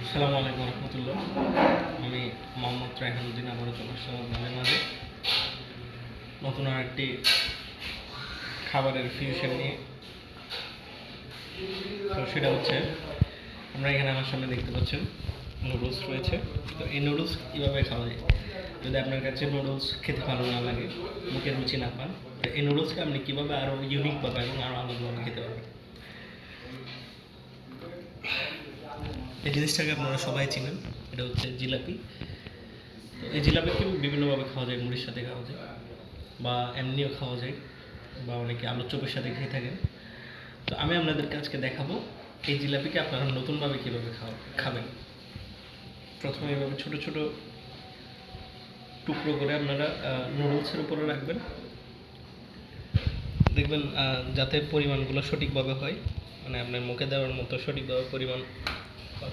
আসসালামু আলাইকুম রহমতুল্লাহ। আমি মোহাম্মদ রায়হানুদ্দিন আবারও চলে আসলাম আপনাদের মাঝে নতুন আরেকটি খাবারের ফিউশন নিয়ে। তো সেটা হচ্ছে, আমরা এখানে আমার সামনে দেখতে পাচ্ছেন নুডলস রয়েছে। তো এই নুডলস কীভাবে খাওয়া যায়? যদি আপনার কাছে নুডলস খেতে ভালো না লাগে, মুখে রুচি না পান, তো এই নুডলসকে আপনি কীভাবে আরও ইউনিকভাবে এবং আরও আলাদাভাবে খেতে পারবেন। এই জিনিসটাকে আপনারা সবাই চিনেন, এটা হচ্ছে জিলাপি। তো এই জিলাপিকে বিভিন্নভাবে খাওয়া যায়, মুড়ির সাথে খাওয়া যায় বা এমনিও খাওয়া যায়, বা অনেকে আলুর চপের সাথে খেয়ে থাকেন। তো আমি আপনাদেরকে আজকে দেখাবো এই জিলাপিকে আপনারা নতুনভাবে কীভাবে খাবেন। প্রথমে এভাবে ছোটো ছোটো টুকরো করে আপনারা নুডলসের উপরে রাখবেন। দেখবেন যাতে পরিমাণগুলো সঠিকভাবে হয়, মানে আপনার মুখে দেওয়ার মতো সঠিকভাবে পরিমাণ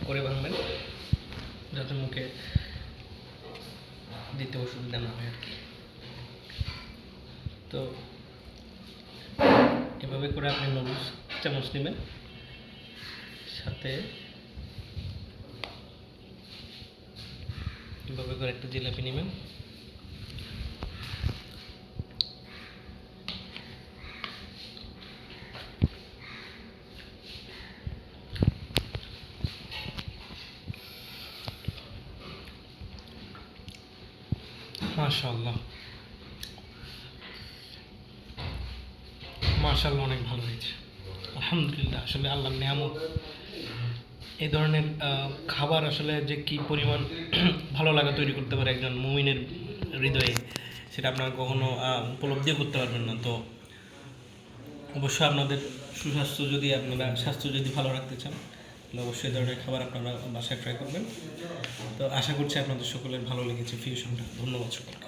করে ভাঙবেন, যাতে মুখে দিতে অসুবিধা না হয় আর কি। তো এভাবে করে আপনি নুডলস চামচ নেবেন, সাথে এভাবে করে একটা জিলাপি নেবেন। মাশাআল্লাহ, মাশাআল্লাহ, অনেক ভালো হয়েছে, আলহামদুলিল্লাহ। আসলে আল্লাহর নেয়ামত, এই ধরনের খাবার আসলে যে কি পরিমাণ ভালো লাগা তৈরি করতে পারে একজন মুমিনের হৃদয়ে, সেটা আপনারা কখনো উপলব্ধিও করতে পারবেন না। তো অবশ্যই আপনাদের আপনারা স্বাস্থ্য যদি ভালো রাখতে চান, তাহলে অবশ্যই এই ধরনের খাবার আপনারা বাসায় ট্রাই করবেন। তো আশা করছি আপনাদের সকলের ভালো লেগেছে ফিউশনটা। ধন্যবাদ সকলকে।